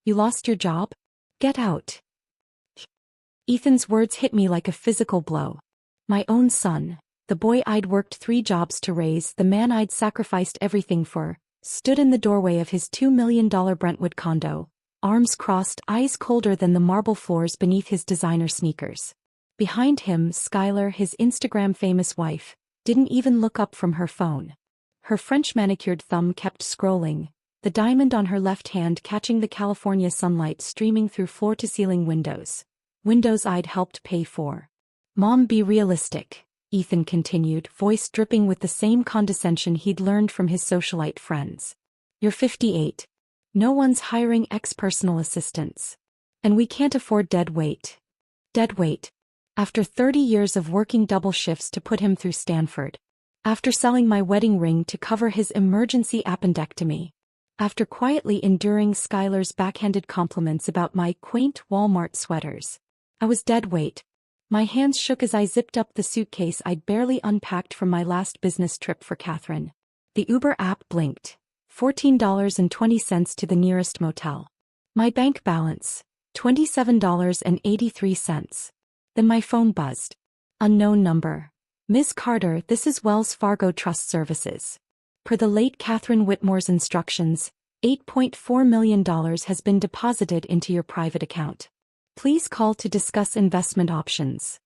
You lost your job? Get out. Ethan's words hit me like a physical blow. My own son, the boy I'd worked 3 jobs to raise, the man I'd sacrificed everything for, stood in the doorway of his $2 million Brentwood condo, arms crossed, eyes colder than the marble floors beneath his designer sneakers. Behind him, Skylar, his Instagram-famous wife, didn't even look up from her phone. Her French manicured thumb kept scrolling, the diamond on her left hand catching the California sunlight streaming through floor-to-ceiling windows. Windows I'd helped pay for. Mom, be realistic, Ethan continued, voice dripping with the same condescension he'd learned from his socialite friends. You're 58. No one's hiring ex-personal assistants. And we can't afford dead weight. Dead weight. After 30 years of working double shifts to put him through Stanford. After selling my wedding ring to cover his emergency appendectomy. After quietly enduring Skylar's backhanded compliments about my quaint Walmart sweaters. I was dead weight. My hands shook as I zipped up the suitcase I'd barely unpacked from my last business trip for Catherine. The Uber app blinked. $14.20 to the nearest motel. My bank balance, $27.83. Then my phone buzzed. Unknown number. Ms. Carter, this is Wells Fargo Trust Services. Per the late Catherine Whitmore's instructions, $8.4 million has been deposited into your private account. Please call to discuss investment options.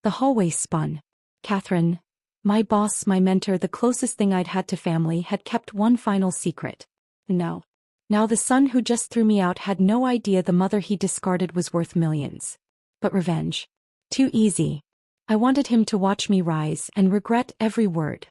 The hallway spun. Catherine, my boss, my mentor, the closest thing I'd had to family, had kept one final secret. No. Now the son who just threw me out had no idea the mother he discarded was worth millions. But revenge. Too easy. I wanted him to watch me rise and regret every word.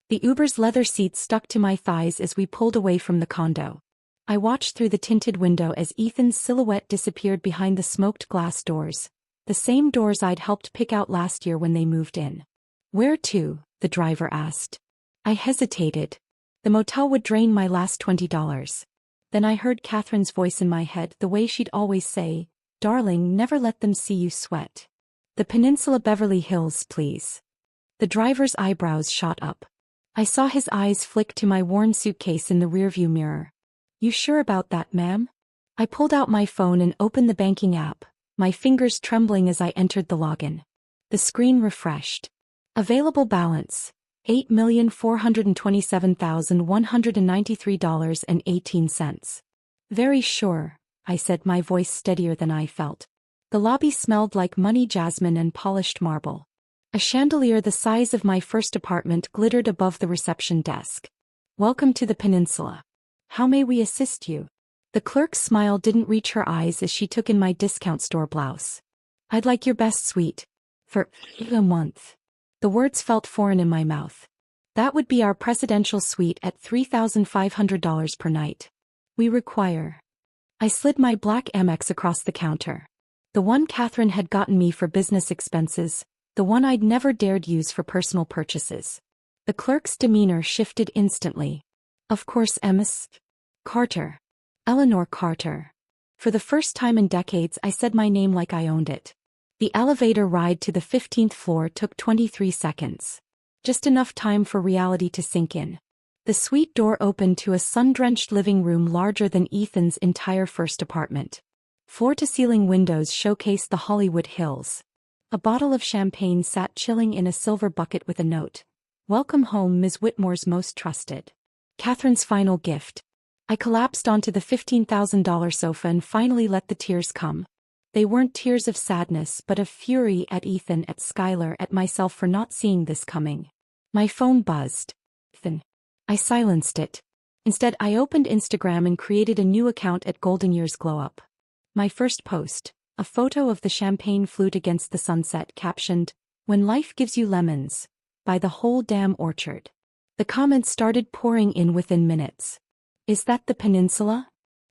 The Uber's leather seat stuck to my thighs as we pulled away from the condo. I watched through the tinted window as Ethan's silhouette disappeared behind the smoked glass doors, the same doors I'd helped pick out last year when they moved in. Where to? The driver asked. I hesitated. The motel would drain my last $20. Then I heard Catherine's voice in my head, the way she'd always say, "Darling, never let them see you sweat. The Peninsula, Beverly Hills, please." The driver's eyebrows shot up. I saw his eyes flick to my worn suitcase in the rearview mirror. You sure about that, ma'am? I pulled out my phone and opened the banking app, my fingers trembling as I entered the login. The screen refreshed. Available balance, $8,427,193.18. Very sure, I said, my voice steadier than I felt. The lobby smelled like money, jasmine, and polished marble. A chandelier the size of my first apartment glittered above the reception desk. Welcome to the Peninsula. How may we assist you? The clerk's smile didn't reach her eyes as she took in my discount store blouse. I'd like your best suite. For a month. The words felt foreign in my mouth. That would be our presidential suite at $3,500 per night. We require. I slid my black Amex across the counter. The one Catherine had gotten me for business expenses, the one I'd never dared use for personal purchases. The clerk's demeanor shifted instantly. Of course, Ms. Carter. Eleanor Carter. For the first time in decades, I said my name like I owned it. The elevator ride to the 15th floor took 23 seconds. Just enough time for reality to sink in. The suite door opened to a sun-drenched living room larger than Ethan's entire first apartment. Floor-to-ceiling windows showcased the Hollywood Hills. A bottle of champagne sat chilling in a silver bucket with a note. Welcome home, Ms. Whitmore's most trusted. Catherine's final gift. I collapsed onto the $15,000 sofa and finally let the tears come. They weren't tears of sadness but of fury at Ethan, at Skylar, at myself for not seeing this coming. My phone buzzed. Ethan. I silenced it. Instead, I opened Instagram and created a new account at Golden Years Glow Up. My first post, a photo of the champagne flute against the sunset, captioned, "When life gives you lemons," by the whole damn orchard. The comments started pouring in within minutes. Is that the Peninsula?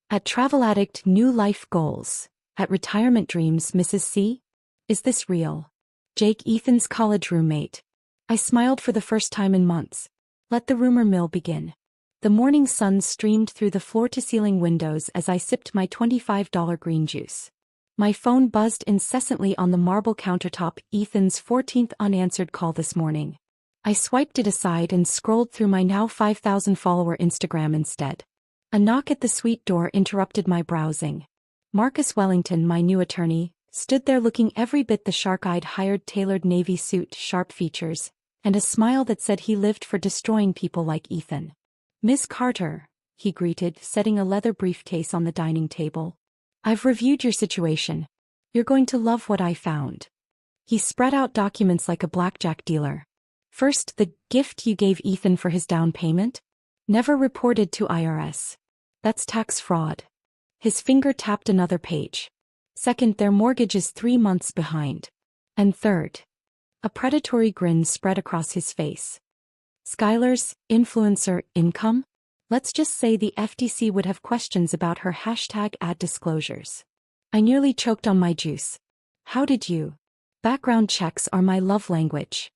At Travel Addict, new life goals. At Retirement Dreams, Mrs. C? Is this real? Jake, Ethan's college roommate. I smiled for the first time in months. Let the rumor mill begin. The morning sun streamed through the floor-to-ceiling windows as I sipped my $25 green juice. My phone buzzed incessantly on the marble countertop, Ethan's 14th unanswered call this morning. I swiped it aside and scrolled through my now 5,000-follower Instagram instead. A knock at the suite door interrupted my browsing. Marcus Wellington, my new attorney, stood there looking every bit the shark-eyed hired tailored navy suit, sharp features, and a smile that said he lived for destroying people like Ethan. "Miss Carter," he greeted, setting a leather briefcase on the dining table. "I've reviewed your situation. You're going to love what I found." He spread out documents like a blackjack dealer. "First, the gift you gave Ethan for his down payment? Never reported to IRS. That's tax fraud." His finger tapped another page. "Second, their mortgage is 3 months behind. And third." A predatory grin spread across his face. "Skylar's influencer income? Let's just say the FTC would have questions about her #ad disclosures." I nearly choked on my juice. "How did you? Background checks are my love language."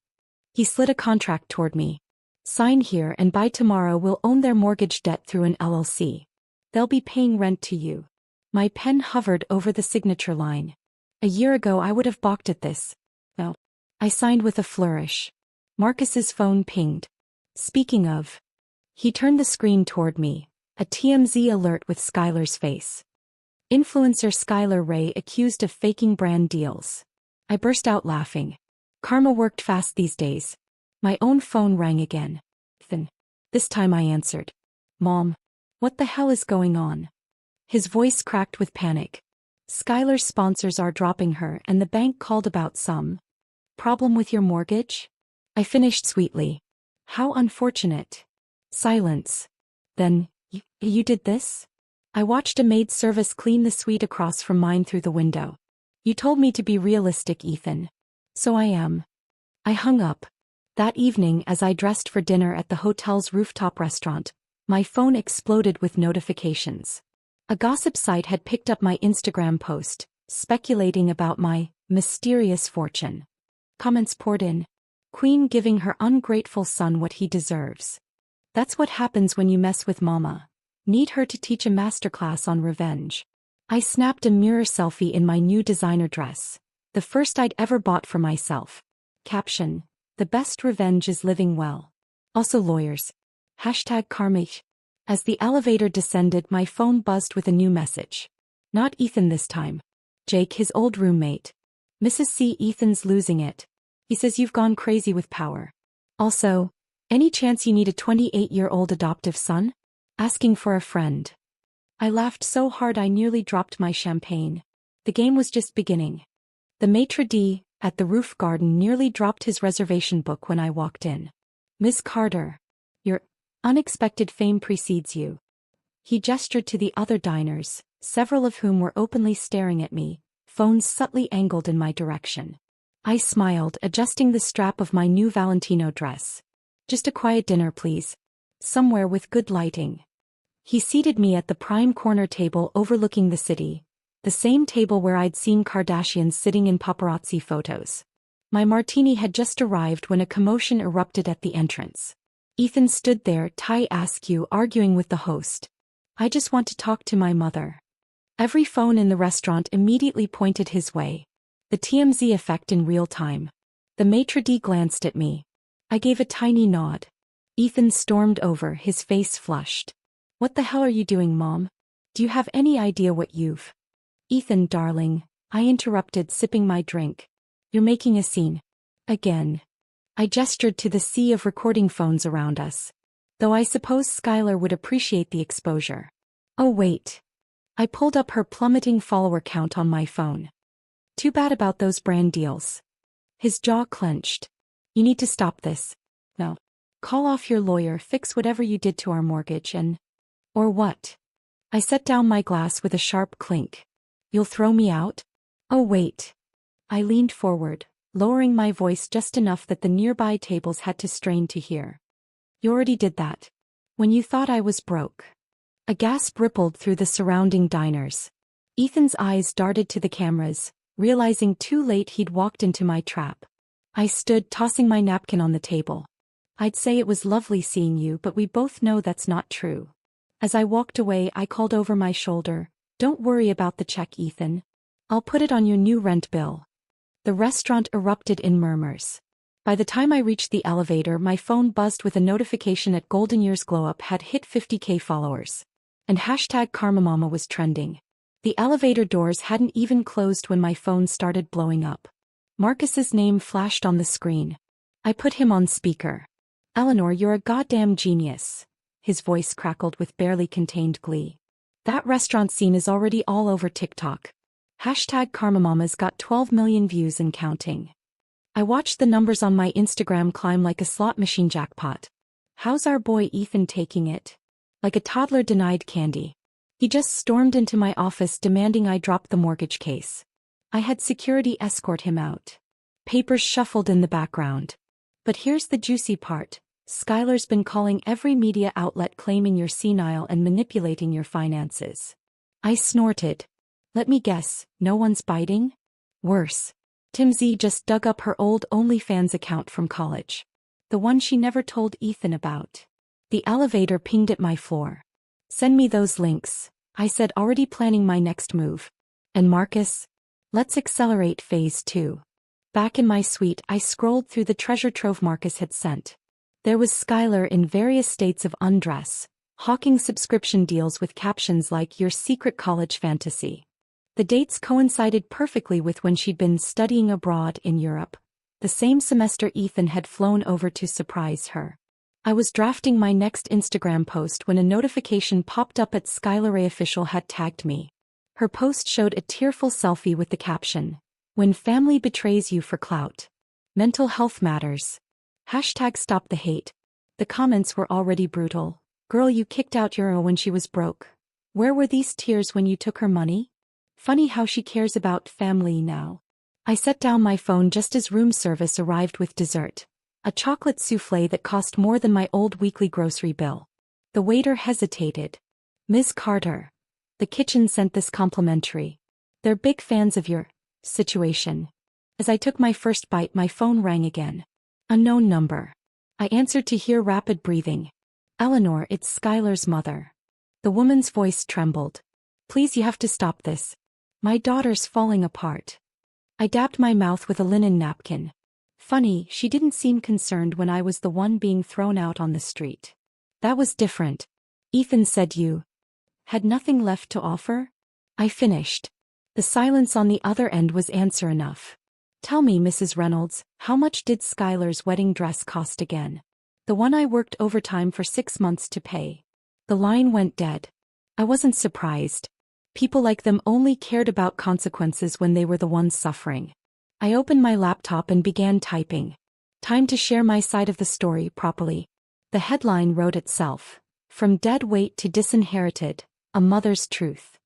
He slid a contract toward me. "Sign here and by tomorrow we'll own their mortgage debt through an LLC. They'll be paying rent to you." My pen hovered over the signature line. A year ago I would have balked at this. No. I signed with a flourish. Marcus's phone pinged. "Speaking of." He turned the screen toward me, a TMZ alert with Skylar's face. "Influencer Skylar Ray accused of faking brand deals." I burst out laughing. Karma worked fast these days. My own phone rang again. Ethan. This time I answered. "Mom. What the hell is going on?" His voice cracked with panic. "Skylar's sponsors are dropping her and the bank called about some problem with your mortgage?" I finished sweetly. "How unfortunate." Silence. "Then, you did this?" I watched a maid service clean the suite across from mine through the window. "You told me to be realistic, Ethan. So I am." I hung up. That evening, as I dressed for dinner at the hotel's rooftop restaurant, my phone exploded with notifications. A gossip site had picked up my Instagram post, speculating about my mysterious fortune. Comments poured in. "Queen giving her ungrateful son what he deserves. That's what happens when you mess with mama. Need her to teach a masterclass on revenge." I snapped a mirror selfie in my new designer dress, the first I'd ever bought for myself. Caption: "The best revenge is living well. Also lawyers. #karma." As the elevator descended, my phone buzzed with a new message. Not Ethan this time. Jake, his old roommate. "Mrs. C. Ethan's losing it. He says you've gone crazy with power. Also, any chance you need a 28-year-old adoptive son? Asking for a friend." I laughed so hard I nearly dropped my champagne. The game was just beginning. The maitre d' at the roof garden nearly dropped his reservation book when I walked in. "Miss Carter. Your unexpected fame precedes you." He gestured to the other diners, several of whom were openly staring at me, phones subtly angled in my direction. I smiled, adjusting the strap of my new Valentino dress. "Just a quiet dinner, please. Somewhere with good lighting." He seated me at the prime corner table overlooking the city, the same table where I'd seen Kardashians sitting in paparazzi photos. My martini had just arrived when a commotion erupted at the entrance. Ethan stood there, tie askew, arguing with the host. "I just want to talk to my mother." Every phone in the restaurant immediately pointed his way. The TMZ effect in real time. The maitre d' glanced at me. I gave a tiny nod. Ethan stormed over, his face flushed. "What the hell are you doing, Mom? Do you have any idea what you've—" "Ethan, darling," I interrupted, sipping my drink. "You're making a scene. Again." I gestured to the sea of recording phones around us. Though I suppose Skylar would appreciate the exposure. "Oh wait." I pulled up her plummeting follower count on my phone. "Too bad about those brand deals." His jaw clenched. "You need to stop this. No. Call off your lawyer, fix whatever you did to our mortgage and—" "Or what?" I set down my glass with a sharp clink. "You'll throw me out?" "Oh wait." I leaned forward, lowering my voice just enough that the nearby tables had to strain to hear. "You already did that. When you thought I was broke." A gasp rippled through the surrounding diners. Ethan's eyes darted to the cameras, realizing too late he'd walked into my trap. I stood, tossing my napkin on the table. "I'd say it was lovely seeing you, but we both know that's not true." As I walked away, I called over my shoulder, "Don't worry about the check, Ethan. I'll put it on your new rent bill." The restaurant erupted in murmurs. By the time I reached the elevator, my phone buzzed with a notification that Golden Years Glow Up had hit 50K followers. And #KarmaMama was trending. The elevator doors hadn't even closed when my phone started blowing up. Marcus's name flashed on the screen. I put him on speaker. "Eleanor, you're a goddamn genius." His voice crackled with barely contained glee. "That restaurant scene is already all over TikTok. #KarmaMama's got 12 million views and counting. I watched the numbers on my Instagram climb like a slot machine jackpot. How's our boy Ethan taking it?" Like a toddler denied candy. He just stormed into my office demanding I drop the mortgage case. I had security escort him out. Papers shuffled in the background. But here's the juicy part. Skylar's been calling every media outlet claiming you're senile and manipulating your finances. I snorted. Let me guess, no one's biting? Worse. Tim Z just dug up her old OnlyFans account from college. The one she never told Ethan about. The elevator pinged at my floor. "Send me those links," I said, already planning my next move. "And Marcus? Let's accelerate phase 2. Back in my suite, I scrolled through the treasure trove Marcus had sent. There was Skylar in various states of undress, hawking subscription deals with captions like "Your secret college fantasy." The dates coincided perfectly with when she'd been studying abroad in Europe, the same semester Ethan had flown over to surprise her. I was drafting my next Instagram post when a notification popped up at Skylar Official had tagged me. Her post showed a tearful selfie with the caption, "When family betrays you for clout. Mental health matters. #stop the hate." The comments were already brutal. "Girl, you kicked out Euro when she was broke. Where were these tears when you took her money? Funny how she cares about family now." I set down my phone just as room service arrived with dessert. A chocolate souffle that cost more than my old weekly grocery bill. The waiter hesitated. "Ms. Carter. The kitchen sent this complimentary. They're big fans of your situation." As I took my first bite, my phone rang again. Unknown number. I answered to hear rapid breathing. "Eleanor, it's Skylar's mother." The woman's voice trembled. "Please, you have to stop this. My daughter's falling apart." I dabbed my mouth with a linen napkin. Funny, she didn't seem concerned when I was the one being thrown out on the street. "That was different. Ethan said you had nothing left to offer?" I finished. The silence on the other end was answer enough. "Tell me, Mrs. Reynolds, how much did Skylar's wedding dress cost again? The one I worked overtime for 6 months to pay." The line went dead. I wasn't surprised. People like them only cared about consequences when they were the ones suffering. I opened my laptop and began typing. Time to share my side of the story properly. The headline wrote itself. From dead weight to disinherited, a mother's truth.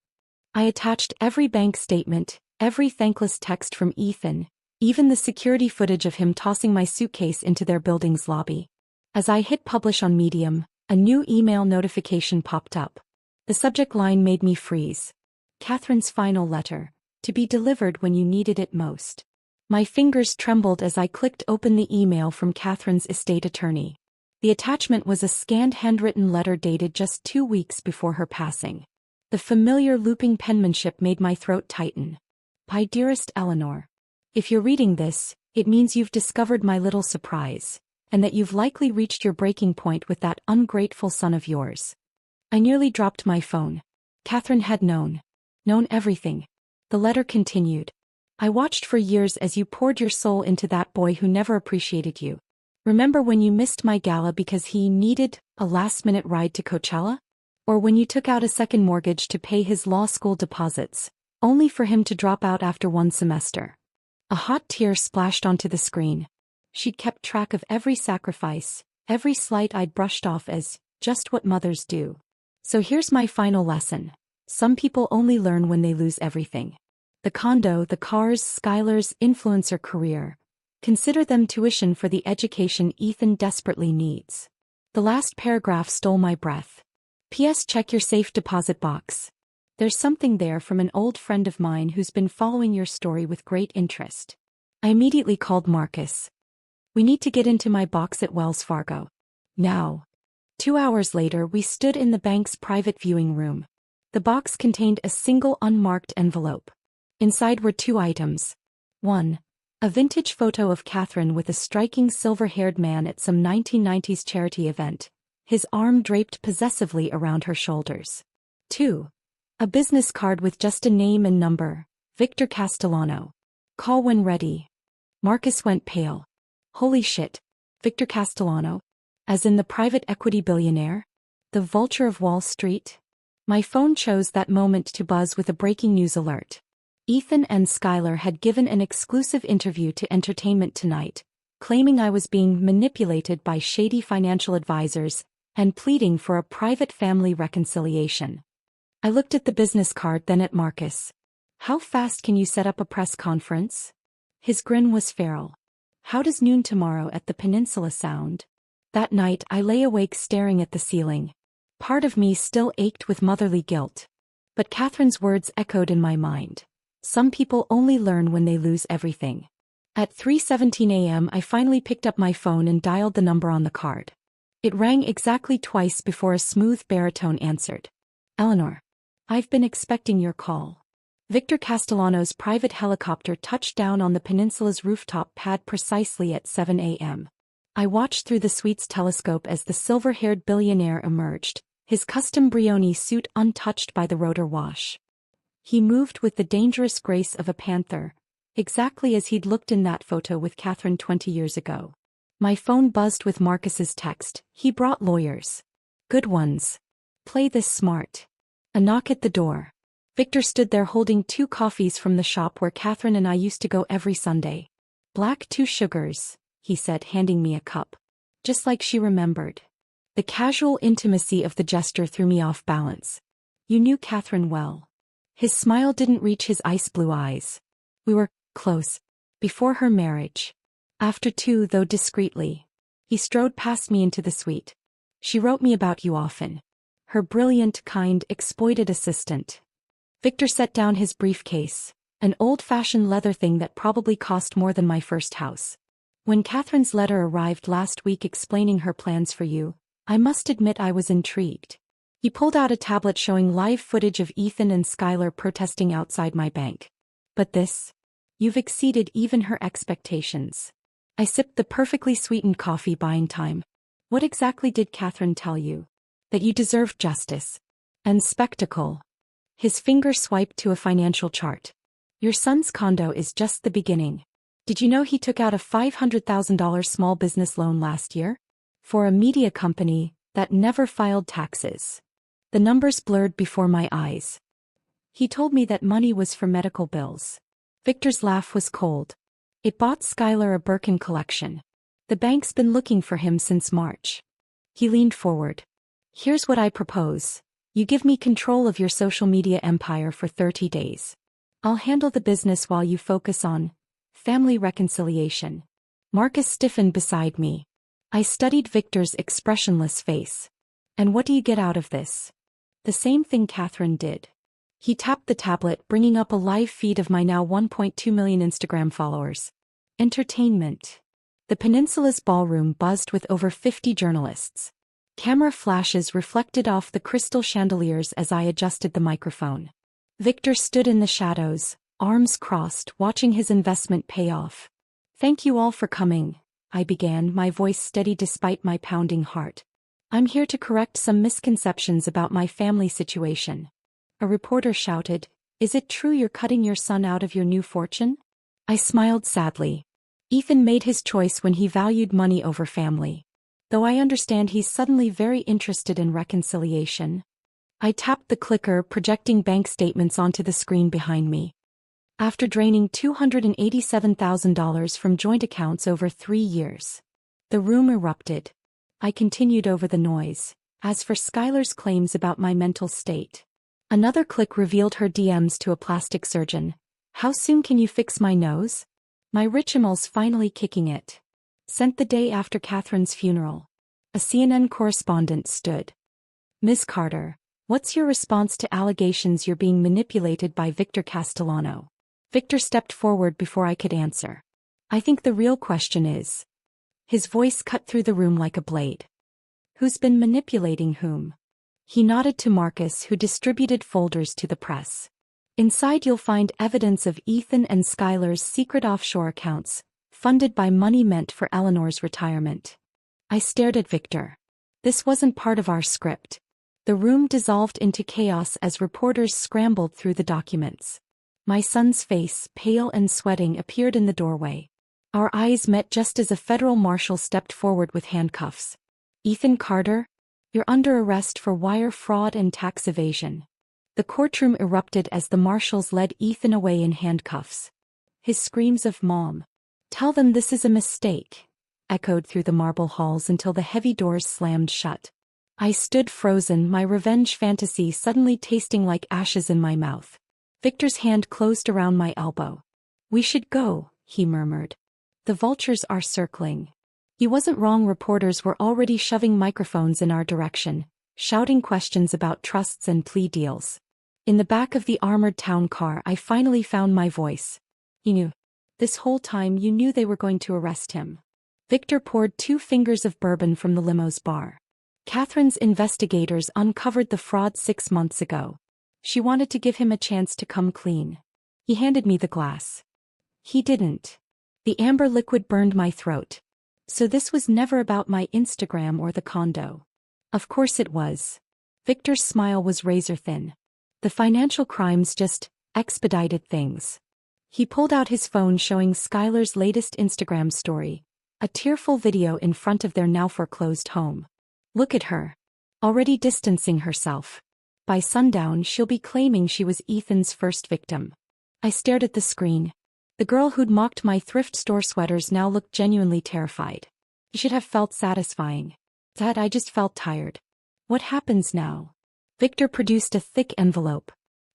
I attached every bank statement, every thankless text from Ethan, even the security footage of him tossing my suitcase into their building's lobby. As I hit publish on Medium, a new email notification popped up. The subject line made me freeze. "Catherine's final letter, to be delivered when you needed it most." My fingers trembled as I clicked open the email from Catherine's estate attorney. The attachment was a scanned handwritten letter dated just 2 weeks before her passing. The familiar looping penmanship made my throat tighten. "My dearest Eleanor. If you're reading this, it means you've discovered my little surprise, and that you've likely reached your breaking point with that ungrateful son of yours." I nearly dropped my phone. Catherine had known everything. The letter continued. "I watched for years as you poured your soul into that boy who never appreciated you. Remember when you missed my gala because he needed a last-minute ride to Coachella? Or when you took out a second mortgage to pay his law school deposits, only for him to drop out after 1 semester? A hot tear splashed onto the screen. She'd kept track of every sacrifice, every slight I'd brushed off as just what mothers do. So here's my final lesson. Some people only learn when they lose everything. The condo, the cars, Skylar's influencer career. Consider them tuition for the education Ethan desperately needs. The last paragraph stole my breath. "P.S. Check your safe deposit box. There's something there from an old friend of mine who's been following your story with great interest." I immediately called Marcus. "We need to get into my box at Wells Fargo. Now." 2 hours later, we stood in the bank's private viewing room. The box contained a single unmarked envelope. Inside were 2 items. 1. A vintage photo of Catherine with a striking silver-haired man at some 1990s charity event, his arm draped possessively around her shoulders. 2. A business card with just a name and number. Victor Castellano. Call when ready. Marcus went pale. Holy shit. Victor Castellano? As in the private equity billionaire? The vulture of Wall Street? My phone chose that moment to buzz with a breaking news alert. Ethan and Skylar had given an exclusive interview to Entertainment Tonight, claiming I was being manipulated by shady financial advisors and pleading for a private family reconciliation. I looked at the business card, then at Marcus. How fast can you set up a press conference? His grin was feral. How does noon tomorrow at the Peninsula sound? That night I lay awake staring at the ceiling. Part of me still ached with motherly guilt. But Catherine's words echoed in my mind. Some people only learn when they lose everything. At 3:17 a.m. I finally picked up my phone and dialed the number on the card. It rang exactly twice before a smooth baritone answered. Eleanor. I've been expecting your call. Victor Castellano's private helicopter touched down on the peninsula's rooftop pad precisely at 7 a.m. I watched through the suite's telescope as the silver-haired billionaire emerged, his custom Brioni suit untouched by the rotor wash. He moved with the dangerous grace of a panther, exactly as he'd looked in that photo with Catherine 20 years ago. My phone buzzed with Marcus's text. He brought lawyers. Good ones. Play this smart. A knock at the door. Victor stood there holding 2 coffees from the shop where Catherine and I used to go every Sunday. Black 2 sugars, he said, handing me a cup. Just like she remembered. The casual intimacy of the gesture threw me off balance. You knew Catherine well. His smile didn't reach his ice-blue eyes. We were close. Before her marriage. After too, though discreetly. He strode past me into the suite. She wrote me about you often. Her brilliant, kind, exploited assistant. Victor set down his briefcase, an old-fashioned leather thing that probably cost more than my first house. When Catherine's letter arrived last week explaining her plans for you, I must admit I was intrigued. He pulled out a tablet showing live footage of Ethan and Skylar protesting outside my bank. But this? You've exceeded even her expectations. I sipped the perfectly sweetened coffee, buying time. What exactly did Catherine tell you? That you deserved justice. And spectacle. His finger swiped to a financial chart. Your son's condo is just the beginning. Did you know he took out a $500,000 small business loan last year? For a media company that never filed taxes. The numbers blurred before my eyes. He told me that money was for medical bills. Victor's laugh was cold. It bought Skylar a Birkin collection. The bank's been looking for him since March. He leaned forward. Here's what I propose. You give me control of your social media empire for 30 days. I'll handle the business while you focus on family reconciliation. Marcus stiffened beside me. I studied Victor's expressionless face. And what do you get out of this? The same thing Catherine did. He tapped the tablet, bringing up a live feed of my now 1.2 million Instagram followers. Entertainment. The peninsula's ballroom buzzed with over 50 journalists. Camera flashes reflected off the crystal chandeliers as I adjusted the microphone. Victor stood in the shadows, arms crossed, watching his investment pay off. Thank you all for coming, I began, my voice steady despite my pounding heart. I'm here to correct some misconceptions about my family situation. A reporter shouted, Is it true you're cutting your son out of your new fortune? I smiled sadly. Ethan made his choice when he valued money over family. Though I understand he's suddenly very interested in reconciliation. I tapped the clicker, projecting bank statements onto the screen behind me. After draining $287,000 from joint accounts over 3 years. The room erupted. I continued over the noise. As for Skylar's claims about my mental state. Another click revealed her DMs to a plastic surgeon. How soon can you fix my nose? My ritual's finally kicking it. Sent the day after Catherine's funeral. A CNN correspondent stood. Ms. Carter, what's your response to allegations you're being manipulated by Victor Castellano? Victor stepped forward before I could answer. I think the real question is. His voice cut through the room like a blade. Who's been manipulating whom? He nodded to Marcus, who distributed folders to the press. Inside you'll find evidence of Ethan and Skylar's secret offshore accounts, funded by money meant for Eleanor's retirement. I stared at Victor. This wasn't part of our script. The room dissolved into chaos as reporters scrambled through the documents. My son's face, pale and sweating, appeared in the doorway. Our eyes met just as a federal marshal stepped forward with handcuffs. "Ethan Carter? You're under arrest for wire fraud and tax evasion." The courtroom erupted as the marshals led Ethan away in handcuffs. His screams of "Mom, tell them this is a mistake," echoed through the marble halls until the heavy doors slammed shut. I stood frozen, my revenge fantasy suddenly tasting like ashes in my mouth. Victor's hand closed around my elbow. "We should go," he murmured. "The vultures are circling." He wasn't wrong. Reporters were already shoving microphones in our direction, shouting questions about trusts and plea deals. In the back of the armored town car, I finally found my voice. "You knew. This whole time you knew they were going to arrest him." Victor poured 2 fingers of bourbon from the limo's bar. "Catherine's investigators uncovered the fraud 6 months ago. She wanted to give him a chance to come clean." He handed me the glass. He didn't. The amber liquid burned my throat. So this was never about my Instagram or the condo. Of course it was. Victor's smile was razor thin. The financial crimes just expedited things. He pulled out his phone showing Skylar's latest Instagram story, a tearful video in front of their now foreclosed home. "Look at her. Already distancing herself. By sundown she'll be claiming she was Ethan's first victim." I stared at the screen. The girl who'd mocked my thrift store sweaters now looked genuinely terrified. It should have felt satisfying. That I just felt tired. "What happens now?" Victor produced a thick envelope.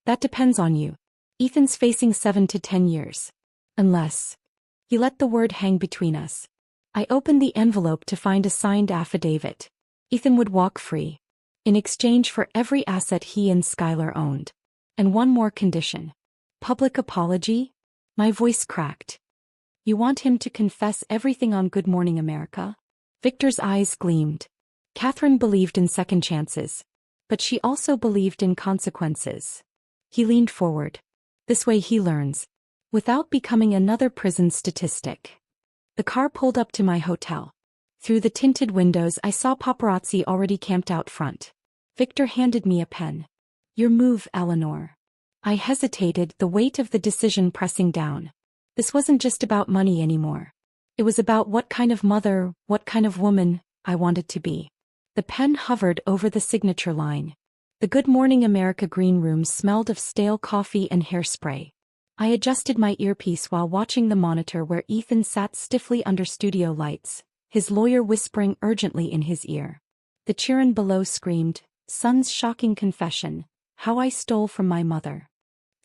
"That depends on you. Ethan's facing 7 to 10 years. Unless..." He let the word hang between us. I opened the envelope to find a signed affidavit. Ethan would walk free. In exchange for every asset he and Skylar owned. And one more condition. Public apology? My voice cracked. "You want him to confess everything on Good Morning America?" Victor's eyes gleamed. Catherine believed in second chances. But she also believed in consequences. He leaned forward. "This way he learns. Without becoming another prison statistic." The car pulled up to my hotel. Through the tinted windows I saw paparazzi already camped out front. Victor handed me a pen. "Your move, Eleanor." I hesitated, the weight of the decision pressing down. This wasn't just about money anymore. It was about what kind of mother, what kind of woman, I wanted to be. The pen hovered over the signature line. The Good Morning America green room smelled of stale coffee and hairspray. I adjusted my earpiece while watching the monitor where Ethan sat stiffly under studio lights, his lawyer whispering urgently in his ear. The children below screamed, "Son's shocking confession, how I stole from my mother."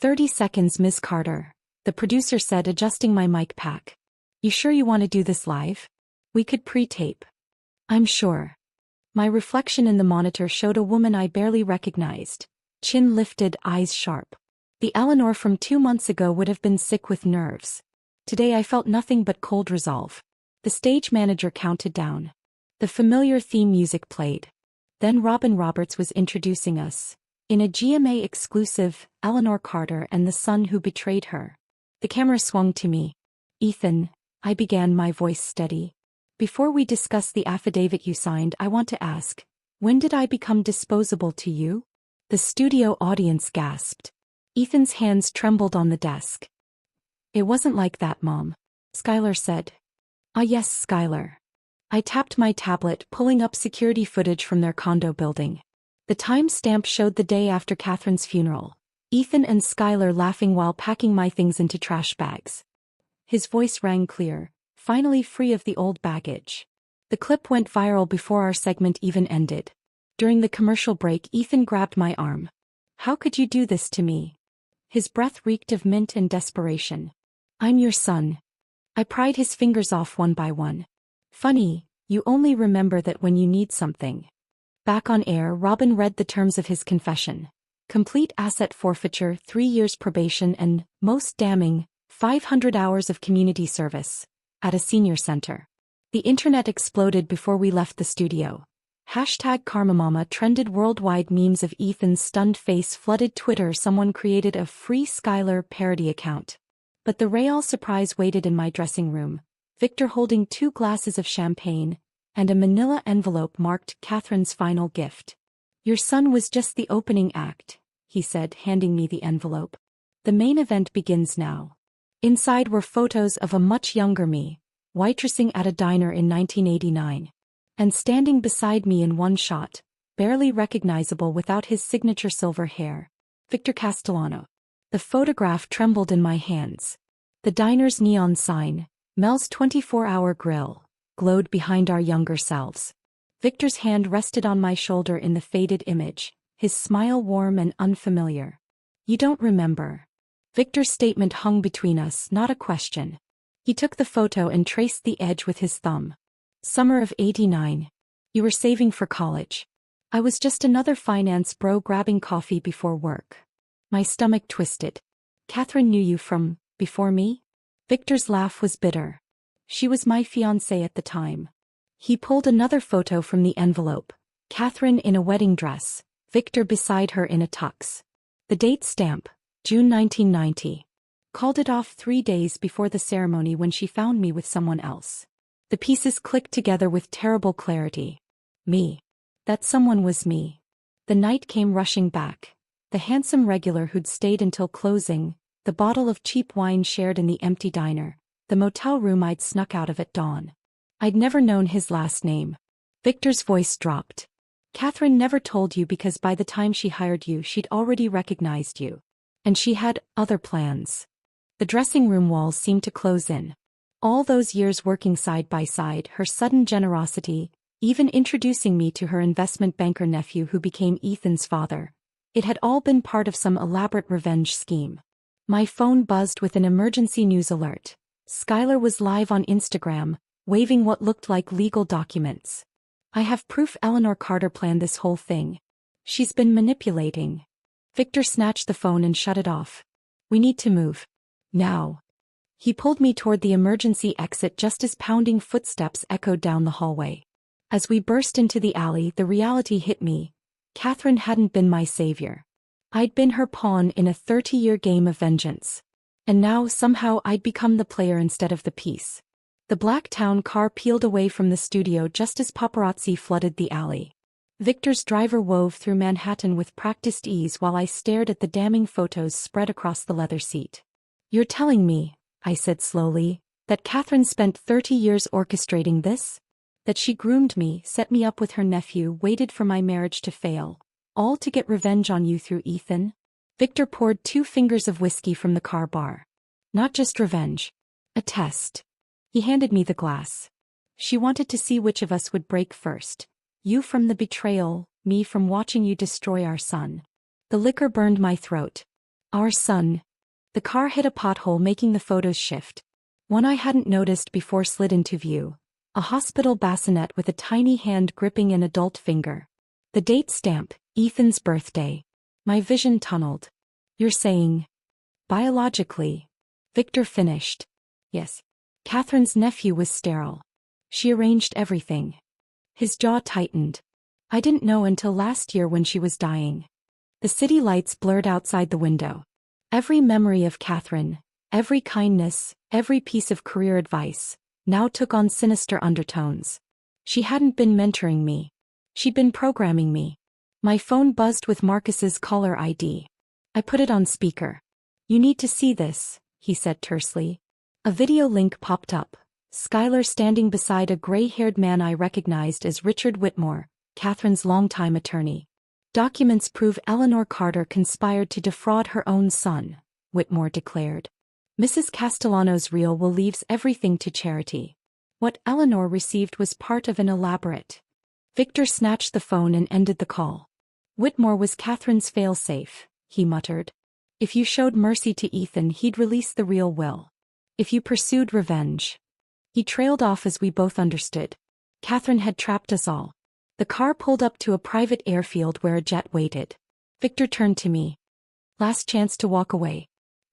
30 seconds, Miss Carter, the producer said, adjusting my mic pack. "You sure you want to do this live? We could pre-tape." "I'm sure." My reflection in the monitor showed a woman I barely recognized, chin lifted, eyes sharp. The Eleanor from 2 months ago would have been sick with nerves. Today I felt nothing but cold resolve. The stage manager counted down. The familiar theme music played. Then Robin Roberts was introducing us. In a GMA exclusive, Eleanor Carter and the son who betrayed her. The camera swung to me. "Ethan," I began, my voice steady. "Before we discuss the affidavit you signed, I want to ask, when did I become disposable to you?" The studio audience gasped. Ethan's hands trembled on the desk. "It wasn't like that, Mom," Skylar said. "Ah yes, Skylar." I tapped my tablet, pulling up security footage from their condo building. The timestamp showed the day after Catherine's funeral. Ethan and Skylar laughing while packing my things into trash bags. His voice rang clear, finally free of the old baggage. The clip went viral before our segment even ended. During the commercial break, Ethan grabbed my arm. "How could you do this to me?" His breath reeked of mint and desperation. "I'm your son." I pried his fingers off one by one. "Funny, you only remember that when you need something." Back on air, Robin read the terms of his confession. Complete asset forfeiture, 3 years probation, and, most damning, 500 hours of community service. At a senior center. The internet exploded before we left the studio. #KarmaMama trended worldwide. Memes of Ethan's stunned face flooded Twitter. Someone created a free Skylar parody account. But the real surprise waited in my dressing room. Victor holding 2 glasses of champagne, and a manila envelope marked Catherine's final gift. Your son was just the opening act, he said, handing me the envelope. The main event begins now. Inside were photos of a much younger me, waitressing at a diner in 1989. And standing beside me in one shot, barely recognizable without his signature silver hair, Victor Castellano. The photograph trembled in my hands. The diner's neon sign, Mel's 24-hour grill, glowed behind our younger selves. Victor's hand rested on my shoulder in the faded image, his smile warm and unfamiliar. You don't remember. Victor's statement hung between us, not a question. He took the photo and traced the edge with his thumb. Summer of '89. You were saving for college. I was just another finance bro grabbing coffee before work. My stomach twisted. Catherine knew you from before me? Victor's laugh was bitter. She was my fiancée at the time. He pulled another photo from the envelope. Catherine in a wedding dress, Victor beside her in a tux. The date stamp, June 1990. Called it off 3 days before the ceremony when she found me with someone else. The pieces clicked together with terrible clarity. Me. That someone was me. The night came rushing back. The handsome regular who'd stayed until closing, the bottle of cheap wine shared in the empty diner, the motel room I'd snuck out of at dawn. I'd never known his last name. Victor's voice dropped. Catherine never told you because by the time she hired you she'd already recognized you. And she had other plans. The dressing room walls seemed to close in. All those years working side by side, her sudden generosity, even introducing me to her investment banker nephew who became Ethan's father. It had all been part of some elaborate revenge scheme. My phone buzzed with an emergency news alert. Skylar was live on Instagram, waving what looked like legal documents. I have proof Eleanor Carter planned this whole thing. She's been manipulating. Victor snatched the phone and shut it off. We need to move. Now. He pulled me toward the emergency exit just as pounding footsteps echoed down the hallway. As we burst into the alley, the reality hit me. Catherine hadn't been my savior. I'd been her pawn in a 30-year game of vengeance. And now somehow I'd become the player instead of the piece. The black town car peeled away from the studio just as paparazzi flooded the alley. Victor's driver wove through Manhattan with practiced ease while I stared at the damning photos spread across the leather seat. You're telling me, I said slowly, that Catherine spent 30 years orchestrating this? That she groomed me, set me up with her nephew, waited for my marriage to fail, all to get revenge on you through Ethan? Victor poured 2 fingers of whiskey from the car bar. Not just revenge. A test. He handed me the glass. She wanted to see which of us would break first. You from the betrayal, me from watching you destroy our son. The liquor burned my throat. Our son. The car hit a pothole making the photos shift. One I hadn't noticed before slid into view. A hospital bassinet with a tiny hand gripping an adult finger. The date stamp, Ethan's birthday. My vision tunneled. You're saying? Biologically. Victor finished. Yes. Catherine's nephew was sterile. She arranged everything. His jaw tightened. I didn't know until last year when she was dying. The city lights blurred outside the window. Every memory of Catherine, every kindness, every piece of career advice, now took on sinister undertones. She hadn't been mentoring me. She'd been programming me. My phone buzzed with Marcus's caller ID. I put it on speaker. You need to see this, he said tersely. A video link popped up. Skylar standing beside a gray-haired man I recognized as Richard Whitmore, Catherine's longtime attorney. Documents prove Eleanor Carter conspired to defraud her own son, Whitmore declared. Mrs. Castellano's reel will leaves everything to charity. What Eleanor received was part of an elaborate. Victor snatched the phone and ended the call. Whitmore was Catherine's failsafe, he muttered. If you showed mercy to Ethan, he'd release the real will. If you pursued revenge. He trailed off as we both understood. Catherine had trapped us all. The car pulled up to a private airfield where a jet waited. Victor turned to me. Last chance to walk away.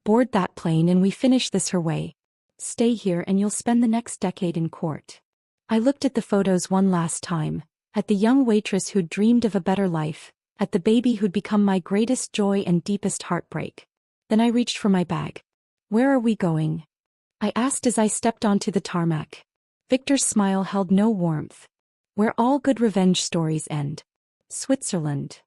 Board that plane and we finish this her way. Stay here and you'll spend the next decade in court. I looked at the photos one last time, at the young waitress who'd dreamed of a better life, at the baby who'd become my greatest joy and deepest heartbreak. Then I reached for my bag. Where are we going? I asked as I stepped onto the tarmac. Victor's smile held no warmth. Where all good revenge stories end. Switzerland.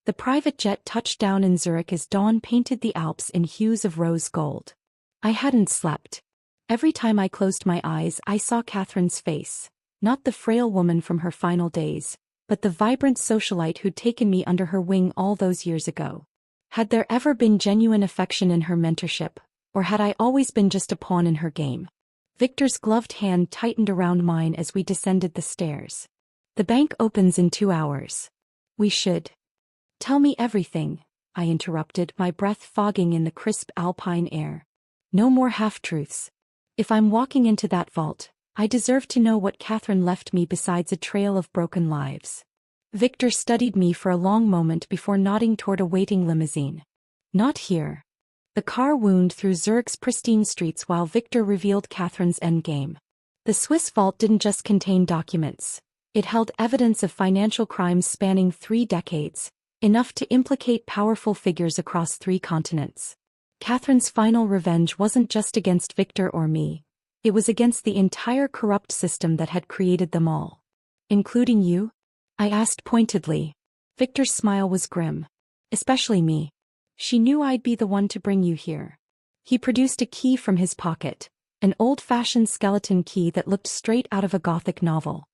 The private jet touched down in Zurich as dawn painted the Alps in hues of rose gold. I hadn't slept. Every time I closed my eyes, I saw Catherine's face, not the frail woman from her final days, but the vibrant socialite who'd taken me under her wing all those years ago. Had there ever been genuine affection in her mentorship, or had I always been just a pawn in her game? Victor's gloved hand tightened around mine as we descended the stairs. The bank opens in 2 hours. We should. Tell me everything, I interrupted, my breath fogging in the crisp alpine air. No more half-truths. If I'm walking into that vault, I deserve to know what Catherine left me besides a trail of broken lives. Victor studied me for a long moment before nodding toward a waiting limousine. Not here. The car wound through Zurich's pristine streets while Victor revealed Catherine's endgame. The Swiss vault didn't just contain documents. It held evidence of financial crimes spanning 3 decades, enough to implicate powerful figures across 3 continents. Catherine's final revenge wasn't just against Victor or me. It was against the entire corrupt system that had created them all. Including you? I asked pointedly. Victor's smile was grim. Especially me. She knew I'd be the one to bring you here. He produced a key from his pocket, an old-fashioned skeleton key that looked straight out of a Gothic novel.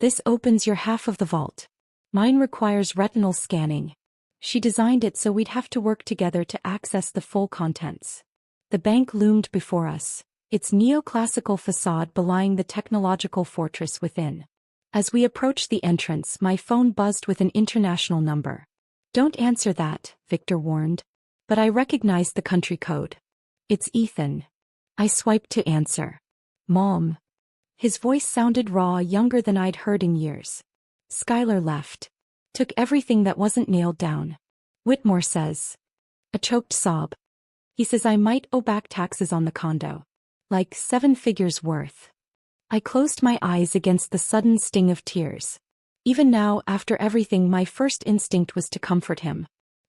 This opens your half of the vault. Mine requires retinal scanning. She designed it so we'd have to work together to access the full contents. The bank loomed before us, its neoclassical facade belying the technological fortress within. As we approached the entrance, my phone buzzed with an international number. Don't answer that, Victor warned. But I recognized the country code. It's Ethan. I swiped to answer. Mom. His voice sounded raw, younger than I'd heard in years. Skylar left. Took everything that wasn't nailed down. Whitmore says. A choked sob. He says I might owe back taxes on the condo. Like 7 figures worth. I closed my eyes against the sudden sting of tears. Even now, after everything, my first instinct was to comfort him.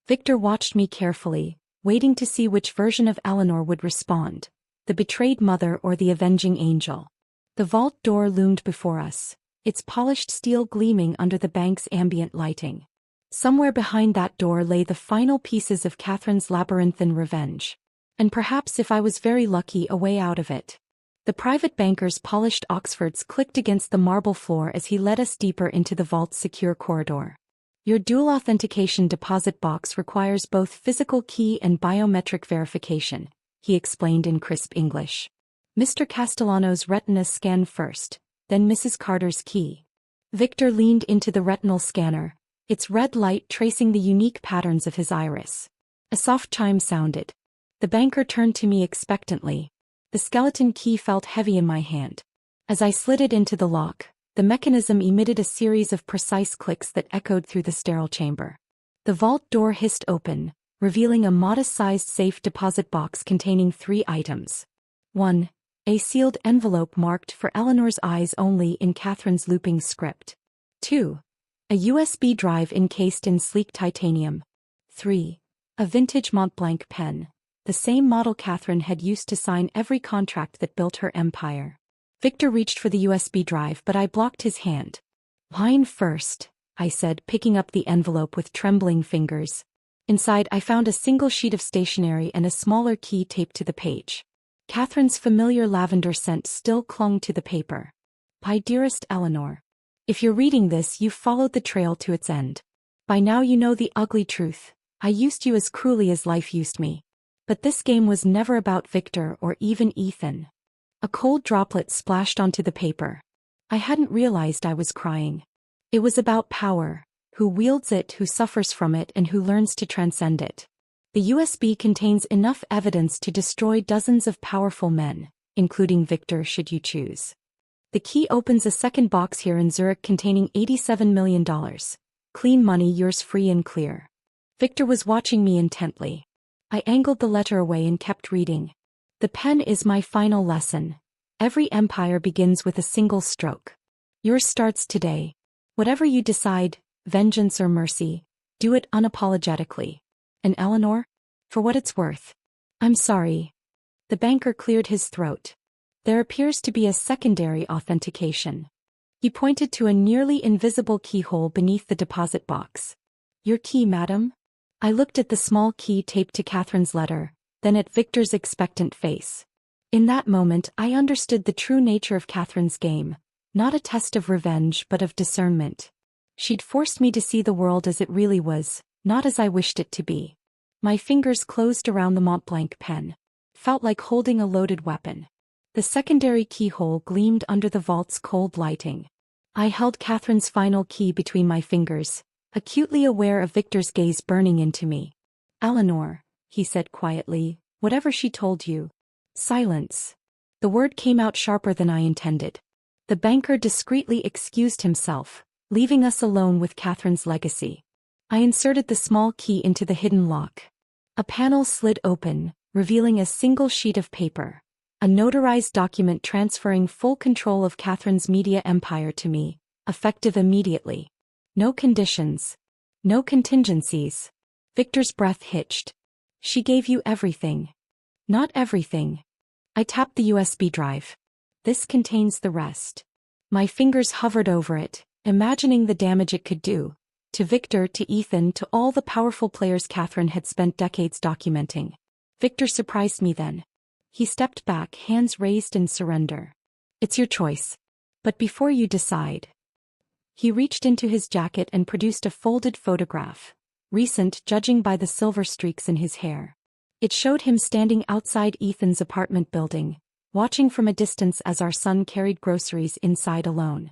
Victor watched me carefully, waiting to see which version of Eleanor would respond, the betrayed mother or the avenging angel. The vault door loomed before us, its polished steel gleaming under the bank's ambient lighting. Somewhere behind that door lay the final pieces of Catherine's labyrinthine revenge. And perhaps, if I was very lucky, a way out of it. The private banker's polished Oxfords clicked against the marble floor as he led us deeper into the vault's secure corridor. Your dual authentication deposit box requires both physical key and biometric verification, he explained in crisp English. Mr. Castellano's retina scan first, then Mrs. Carter's key. Victor leaned into the retinal scanner, its red light tracing the unique patterns of his iris. A soft chime sounded. The banker turned to me expectantly. The skeleton key felt heavy in my hand. As I slid it into the lock, the mechanism emitted a series of precise clicks that echoed through the sterile chamber. The vault door hissed open, revealing a modest-sized safe deposit box containing 3 items. 1. A sealed envelope marked for Eleanor's eyes only in Catherine's looping script. 2. A USB drive encased in sleek titanium. 3. A vintage Montblanc pen, the same model Catherine had used to sign every contract that built her empire. Victor reached for the USB drive, but I blocked his hand. Mine first, I said, picking up the envelope with trembling fingers. Inside, I found a single sheet of stationery and a smaller key taped to the page. Catherine's familiar lavender scent still clung to the paper. My dearest Eleanor. If you're reading this, you've followed the trail to its end. By now you know the ugly truth. I used you as cruelly as life used me. But this game was never about Victor or even Ethan. A cold droplet splashed onto the paper. I hadn't realized I was crying. It was about power, who wields it, who suffers from it, and who learns to transcend it. The USB contains enough evidence to destroy dozens of powerful men, including Victor should you choose. The key opens a second box here in Zurich containing $87 million. Clean money, yours free and clear. Victor was watching me intently. I angled the letter away and kept reading. The pen is my final lesson. Every empire begins with a single stroke. Yours starts today. Whatever you decide, vengeance or mercy, do it unapologetically. And Eleanor? For what it's worth. I'm sorry. The banker cleared his throat. There appears to be a secondary authentication. He pointed to a nearly invisible keyhole beneath the deposit box. Your key, madam? I looked at the small key taped to Catherine's letter, then at Victor's expectant face. In that moment I understood the true nature of Catherine's game, not a test of revenge but of discernment. She'd forced me to see the world as it really was, not as I wished it to be. My fingers closed around the Montblanc pen. Felt like holding a loaded weapon. The secondary keyhole gleamed under the vault's cold lighting. I held Catherine's final key between my fingers, acutely aware of Victor's gaze burning into me. Eleanor, he said quietly, whatever she told you. Silence. The word came out sharper than I intended. The banker discreetly excused himself, leaving us alone with Catherine's legacy. I inserted the small key into the hidden lock. A panel slid open, revealing a single sheet of paper. A notarized document transferring full control of Catherine's media empire to me, effective immediately. No conditions. No contingencies. Victor's breath hitched. She gave you everything. Not everything. I tapped the USB drive. This contains the rest. My fingers hovered over it, imagining the damage it could do. To Victor, to Ethan, to all the powerful players Catherine had spent decades documenting. Victor surprised me then. He stepped back, hands raised in surrender. It's your choice. But before you decide. He reached into his jacket and produced a folded photograph, recent judging by the silver streaks in his hair. It showed him standing outside Ethan's apartment building, watching from a distance as our son carried groceries inside alone.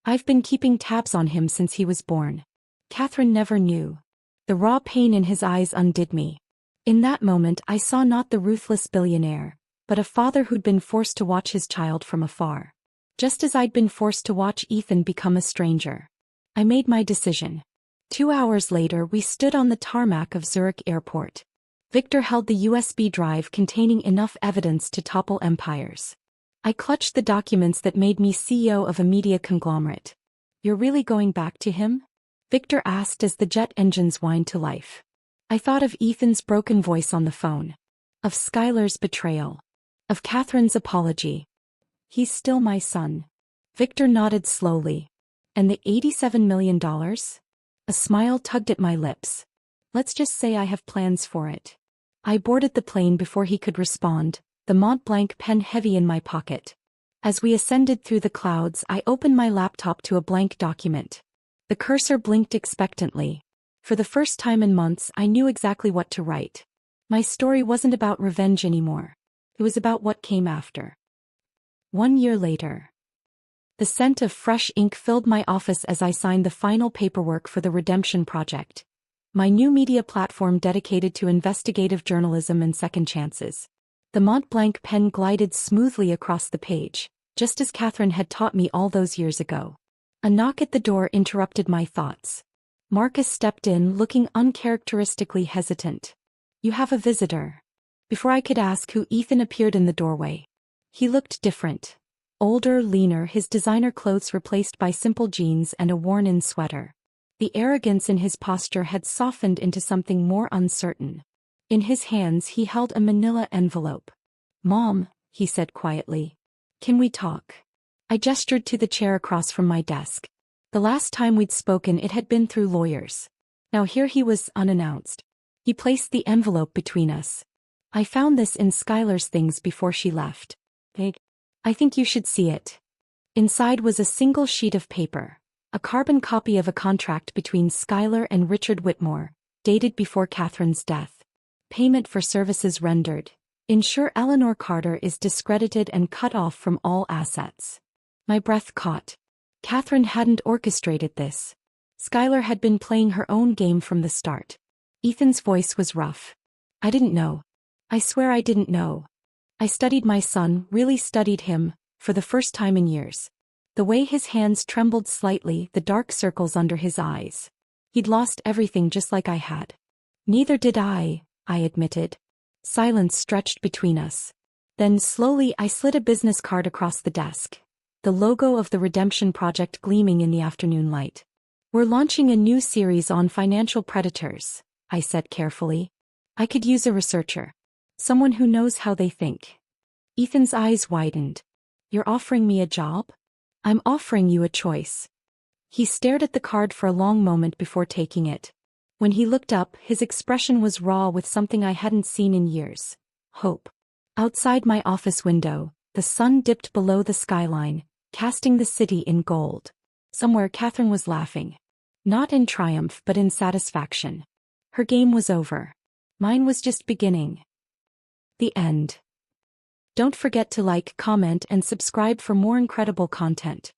I've been keeping tabs on him since he was born. Catherine never knew. The raw pain in his eyes undid me. In that moment I saw not the ruthless billionaire, but a father who'd been forced to watch his child from afar. Just as I'd been forced to watch Ethan become a stranger. I made my decision. 2 hours later we stood on the tarmac of Zurich Airport. Victor held the USB drive containing enough evidence to topple empires. I clutched the documents that made me CEO of a media conglomerate. You're really going back to him? Victor asked as the jet engines whined to life. I thought of Ethan's broken voice on the phone. Of Skylar's betrayal. Of Catherine's apology. He's still my son. Victor nodded slowly. And the $87 million? A smile tugged at my lips. Let's just say I have plans for it. I boarded the plane before he could respond, the Montblanc pen heavy in my pocket. As we ascended through the clouds, I opened my laptop to a blank document. The cursor blinked expectantly. For the first time in months, I knew exactly what to write. My story wasn't about revenge anymore. It was about what came after. 1 year later. The scent of fresh ink filled my office as I signed the final paperwork for the Redemption Project. My new media platform dedicated to investigative journalism and second chances. The Montblanc pen glided smoothly across the page, just as Catherine had taught me all those years ago. A knock at the door interrupted my thoughts. Marcus stepped in, looking uncharacteristically hesitant. You have a visitor. Before I could ask who, Ethan appeared in the doorway. He looked different. Older, leaner, his designer clothes replaced by simple jeans and a worn-in sweater. The arrogance in his posture had softened into something more uncertain. In his hands he held a manila envelope. Mom, he said quietly. Can we talk? I gestured to the chair across from my desk. The last time we'd spoken it had been through lawyers. Now here he was, unannounced. He placed the envelope between us. I found this in Skylar's things before she left. I think you should see it. Inside was a single sheet of paper. A carbon copy of a contract between Skylar and Richard Whitmore, dated before Catherine's death. Payment for services rendered. Ensure Eleanor Carter is discredited and cut off from all assets. My breath caught. Catherine hadn't orchestrated this. Skylar had been playing her own game from the start. Ethan's voice was rough. I didn't know. I swear I didn't know. I studied my son, really studied him, for the first time in years. The way his hands trembled slightly, the dark circles under his eyes. He'd lost everything just like I had. Neither did I admitted. Silence stretched between us. Then slowly I slid a business card across the desk. The logo of the Redemption Project gleaming in the afternoon light. We're launching a new series on financial predators, I said carefully. I could use a researcher. Someone who knows how they think. Ethan's eyes widened. You're offering me a job? I'm offering you a choice. He stared at the card for a long moment before taking it. When he looked up, his expression was raw with something I hadn't seen in years. Hope. Outside my office window, the sun dipped below the skyline, casting the city in gold. Somewhere Catherine was laughing. Not in triumph but in satisfaction. Her game was over. Mine was just beginning. The end. Don't forget to like, comment, and subscribe for more incredible content.